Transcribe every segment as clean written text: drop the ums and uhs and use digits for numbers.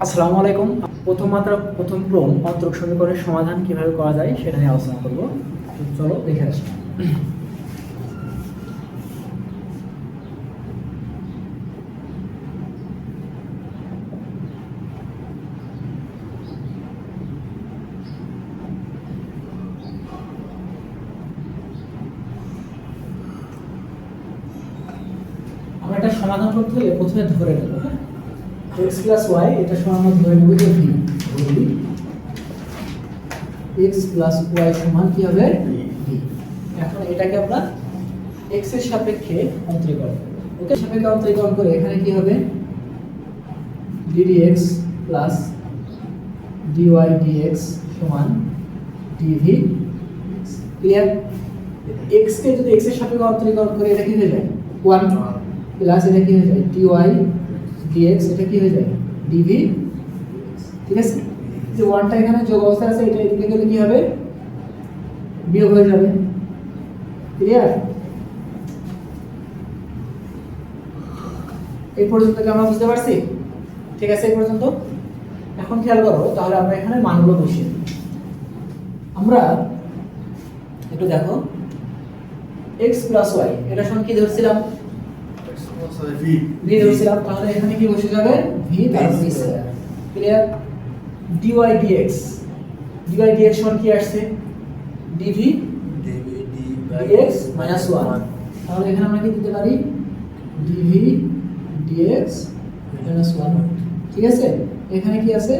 আসসালামু আলাইকুম। প্রথম মাত্রা প্রথম ক্রম অন্তরক সমীকরণের সমাধান কিভাবে করা যায় সেটা নিয়ে আলোচনা করব। চলো দেখে আসি। আমরা এটা সমাধান করতে হলে প্রথমে ধরে নেব, হ্যাঁ, x প্লাস ওয়াই এটা সমান ধরে নেব যে v, ধরি x প্লাস ওয়াই সমান কি হবে v। এখন এটাকে আমরা x এর সাপেক্ষে অন্তরীকরণ করব। ওকে, সাপেক্ষে অন্তরীকরণ করে এখানে কি হবে ddx প্লাস dy dx সমান dv। ক্লিয়ার? x কে যদি x এর সাপেক্ষে অন্তরীকরণ করে এটা কি হয়ে যায় 1 প্লাস এটা কি হয়ে যায় dy dx, এটা কি হয়ে যায় dv। ঠিক আছে, যে 1টা এখানে যোগ অবস্থায় আছে, এটা এদিকে গেলে কি হবে বিয়োগ হয়ে যাবে। ক্লিয়ার? এই পর্যন্ত কি আমরা বুঝতে পারছি? ঠিক আছে, এই পর্যন্ত। এখন খেয়াল করো, তাহলে আমরা এখানে মানগুলো বসিয়ে দিই। আমরা একটু দেখো x প্লাস y এটা সমান কি ধরছিলাম v ধরছিলাম, তাহলে এখানে কি বসে যাবে v তারপর v square. Clear? dy dx সমান কি আসছে dv dx মাইনাস 1, তাহলে এখানে আমরা কি দিতে পারি dv dx মাইনাস 1। ঠিক আছে, এখানে কি আছে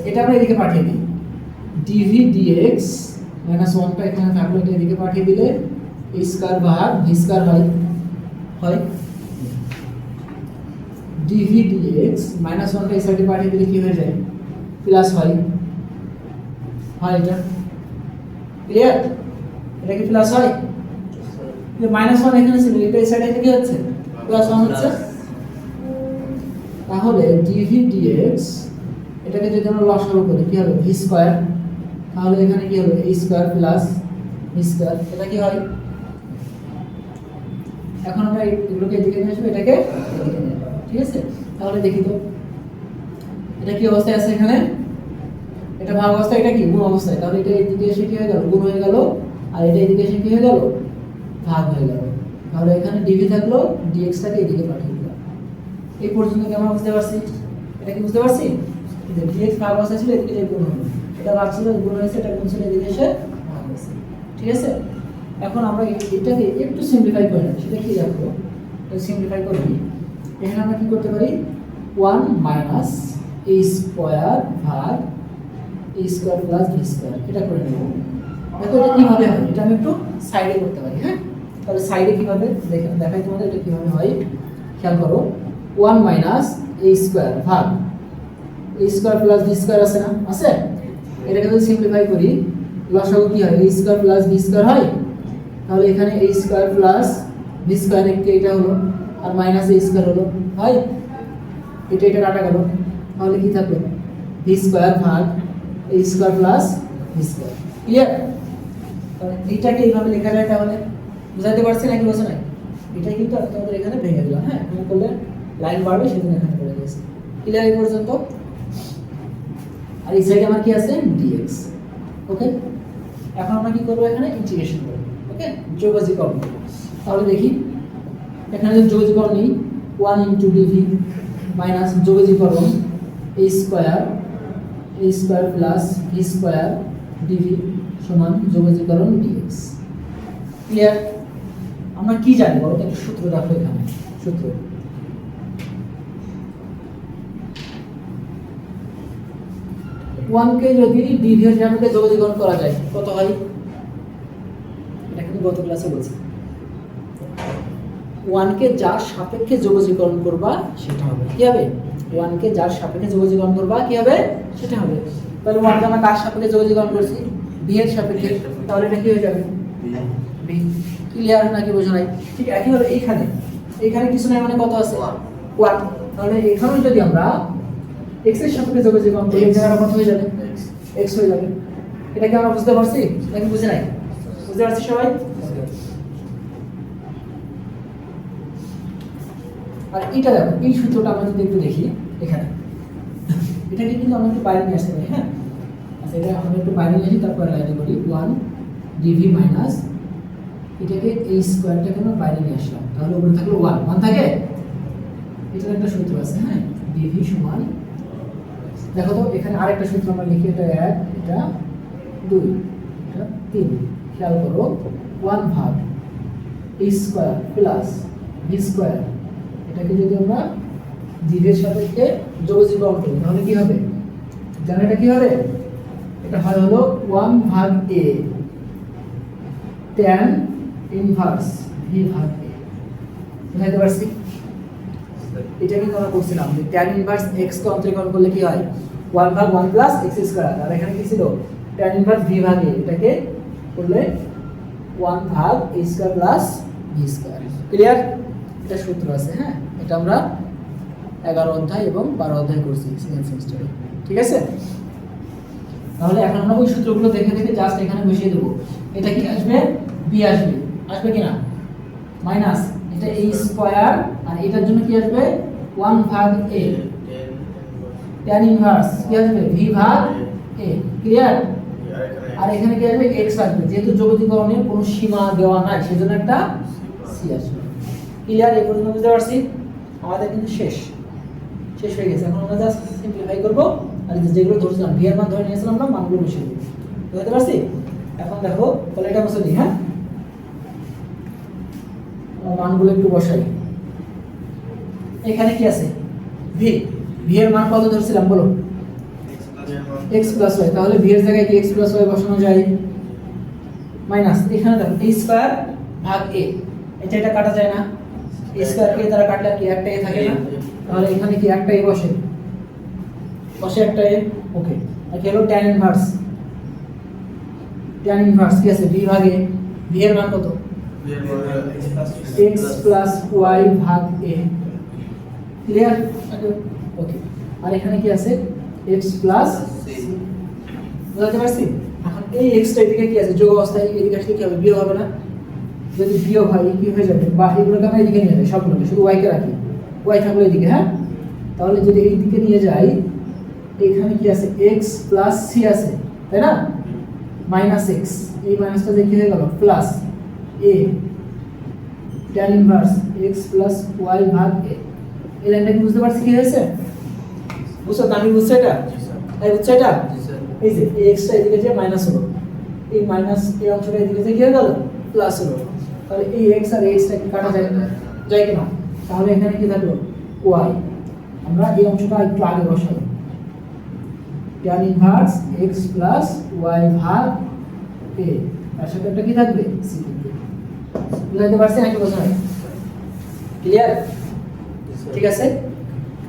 এটা আমরা এদিকে পাঠিয়ে দিই, dv dx মাইনাস 1টা এখানে থাকলো, এটা এদিকে পাঠিয়ে দিলে a স্কয়ার ভাগ v স্কয়ার হয় dv dx মাইনাস 1টা এই সাইডে পাঠিয়ে দিলে কি হয়ে যায় প্লাস হয় এটা। ক্লিয়ার? এটা কি প্লাস হয়? যে মাইনাস 1 এখানে ছিল, এটা এই সাইডে কি হচ্ছে প্লাস 1 হচ্ছে। তাহলে dv dx এটাকে যদি আমরা লসাগু করি কি হবে v স্কয়ার, তাহলে এখানে কি হবে a square plus v square, এটা কি হয়। এখন আমরা এগুলোকে এদিকে নিয়ে আসবো, এটাকে এদিকে নিয়ে যাবো। ঠিক আছে, তাহলে দেখি তো এটা কি অবস্থায় আছে, এখানে এটা ভাগ অবস্থায়, এটা কি গুণ অবস্থায়, তাহলে এটা এদিকে এসে কি হয়ে গেল গুণ হয়ে গেল, আর এটা এদিকে এসে কি হয়ে গেল ভাগ হয়ে গেল। তাহলে এখানে dv থাকলো, dx টাকে এদিকে পাঠিয়ে দিলাম। এই পর্যন্ত কি আমরা বুঝতে পারছি? এটা কি বুঝতে পারছি যে dx ভাগ অবস্থায় ছিল, এদিকে গুণ হলো, এটা ভাগ ছিল গুণ হয়েছে, এটা গুণ ছিল এদিকে এসে ভাগ হয়েছে। ঠিক আছে, এখন আমরা এটাকে একটু সিম্পলিফাই করে নেব। সেটা কি দেখো, সিম্পলিফাই করে নিই। এখানে আমরা কি করতে পারি 1 মাইনাস a স্কয়ার ভাগ a square plus b square, এটা করে নেব। দেখো এটা কিভাবে হয়, এটা আমি একটু সাইডে করতে পারি। হ্যাঁ, তাহলে সাইডে কিভাবে দেখাই তোমাদের, এটা কিভাবে হয় খেয়াল করো। 1 মাইনাস a স্কয়ার ভাগ a square plus b square আছে না, আছে? এটাকে যদি সিম্পলিফাই করি লসাগু কি হয় a square plus b square হয়। তাহলে এখানে a square plus b square একটা এটা হলো, আর মাইনাস a স্কয়ার হলো, হয় এটা কাটা গেল, তাহলে কি থাকলো b স্কয়ার ভাগ a square plus b square. Clear? তাহলে এইটাকে এইভাবে লেখা যায়, তাহলে বুঝাতে পারছি নাকি বোঝা নাই? এটাই কিন্তু আমি তোমাদের এখানে ভেঙে দিলাম। হ্যাঁ, এখানে করলে লাইন বাড়বে, সেজন্য এখানে করে দিয়েছি। ক্লিয়ার এই পর্যন্ত? আর এই সাইডে আমার কি আছে dx। ওকে, এখন আমরা কি করব, এখানে ইন্টিগ্রেশন করব। ওকে, যোগজীকরণ। তাহলে দেখি এখানে যদি যোগজীকরণ নিই 1 * dv মাইনাস যোগজীকরণ a square plus v square dv সমান যোগজীকরণ dx। ক্লিয়ার? আমরা কি জানি বলো তো, একটা সূত্র দেখো এখানে। সূত্র 1 কে যদি dv এর সাপেক্ষে যোগজীকরণ করা যায় কত হয়, এটা কিন্তু গত ক্লাসে বলছি। 1 কে যার সাপেক্ষে যোগজীকরণ করবা সেটা হবে কি হবে, 1 কে যার সাপেক্ষে যোগজীকরণ করবা কি হবে সেটা হবে। তাহলে 1 কে আমরা কার সাপেক্ষে যোগজীকরণ করছি b এর সাপেক্ষে, তাহলে এটা কি হয়ে যাবে b। ক্লিয়ার নাকি বোঝা নাই? ঠিক একইভাবে এইখানে কিছু নাই মানে কত আছে 1, তাহলে এখানে যদি আমরা x এর সাপেক্ষে যোগজীকরণ করি এই জায়গাটা কত হয়ে যাবে x হয়ে যাবে। এটা কি আমরা বুঝতে পারছি নাকি বুঝে নাই? বুঝতে পারছি সবাই? আর এটা দেখো, এই সূত্রটা আমরা যদি একটু দেখি এখানে এটাকে কিন্তু আমরা একটু বাইরে নিয়ে আসতে পারি, হ্যাঁ। আচ্ছা, এটা আমরা একটু বাইরে নিয়ে আসি, তারপরে লাইনে করি 1 ডিভি মাইনাস এটাকে এই স্কোয়ারটাকে আমরা বাইরে নিয়ে আসলাম, তাহলে উপরে থাকলো 1 থাকে। এটার একটা সূত্র আছে, হ্যাঁ, ডিভি সমান, দেখো তো এখানে আরেকটা সূত্র আমরা লিখি, এটা 1, এটা 2, এটা 3, খেয়াল করো 1 ভাগ a square plus b square, এটাকে যদি আমরা ডিভির সাপেক্ষে যোগজীকরণ করি তাহলে কি হবে জানো? এটা কি হবে? এটা হয় হলো 1 ভাগ a tan ইনভার্স b ভাগ a। বুঝাইতে পারছি? এটা কিন্তু আমরা করছিলাম যে tan ইনভার্স x কে অন্তরীকরণ করলে কি হয় 1 ভাগ 1 প্লাস x স্কয়ার, আর এখানে কি ছিল tan ইনভার্স b ভাগ a, এটাকে করলে 1 ভাগ a square plus b square. Clear? এটা সূত্র আছে, হ্যাঁ, এটা আমরা 11 অধ্যায় এবং 12 অধ্যায় করছি সেকেন্ড সেমিস্টারে, ঠিক আছে? তাহলে এখন আমরা ওই সূত্রগুলো দেখে দেখে জাস্ট এখানে বসিয়ে দেব। এটা কি আসবে? b আসবে, আসবে কিনা? মাইনাস এটা a স্কয়ার, আর এটার জন্য কি আসবে 1 ভাগ a tan ইনভার্স কি আসবে v ভাগ a। ক্লিয়ার? আর এখানে কি আসবে x আসবে, যেহেতু যোগজীকরণের কোনো সীমা দেওয়া নাই সেজন্য একটা c আসবে। ক্লিয়ার? এই পর্যন্ত বুঝতে পারছি? আমাদের কিন্তু শেষ হয়ে গেছে। এখন আমরা জাস্ট সিম্পলিফাই করব, আর যেগুলো ধরছিলাম v এর মান ধরে নিয়েছিলাম আমরা, মানগুলো বসিয়ে দেব। বুঝতে পারছি? এখন দেখো তাহলে এটা বসে দিই, হ্যাঁ, মানগুলো একটু বসাই। এখানে কি আছে v এর মান কত ধরছিলাম বলো? x প্লাস y, তাহলে v এর জায়গায় কি x প্লাস y বসানো যায়? মাইনাস এখানে দেখো a স্কয়ার ভাগ a, এটা কাটা যায় না, a স্কয়ার কে দ্বারা কাটলে কি একটা a থাকে না, তাহলে এখানে কি একটা a বসে একটা a। ওকে, আর কি হলো tan ইনভার্স কি আছে v ভাগ a, v এর মান কত? x প্লাস y ভাগ a। ক্লিয়ার? ওকে, আর এখানে কি আছে x প্লাস c। বুঝতে পারছি? এখন এই x টা এদিকে কি আছে যোগ অবস্থায়, এদিকে আসলে কি হবে বিয়োগ হবে না? যদি বিয়োগ হয় কি হয়ে যাবে, বা এগুলোকে আমরা এদিকে নিয়ে যাই, সবগুলোকে শুধু y কে রাখি, y থাকলো এদিকে, হ্যাঁ, তাহলে যদি এই দিকে নিয়ে যাই এখানে কি আছে x প্লাস c আছে, তাই না? মাইনাস x, এই মাইনাসটা যে কি হয়ে গেল plus a tan inverse x plus y ভাগ a। এই লাইনটা কি বুঝতে পারছি কি হয়েছে? বুঝছো? আমি বুঝছো এটা? এই বুঝছো এটা? এই যে এই x টা এদিকে যে মাইনাস হলো, এই মাইনাস এই অংশটা এদিকে যে কি হয়ে গেল প্লাস হলো, তাহলে এই x আর x টা কি কাটা যায় কিনা? তাহলে এখানে কি থাকলো y। আমরা এই অংশটা একটু আগে বসাবো, tan inverse x plus y ভাগ a, তার সাথে একটা কি থাকবে c থাকবে। বুঝতে পারছেন নাকি বোঝা নাই? ক্লিয়ার? ঠিক আছে,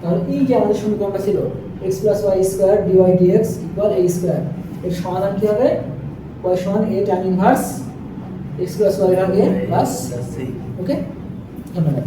তাহলে এই যে আমাদের সমীকরণটা ছিল x plus y square dy dx equal a square, এর সমাধান কি হবে? y সমান a tan inverse x plus y ভাগ a প্লাস c। ওকে, ধন্যবাদ।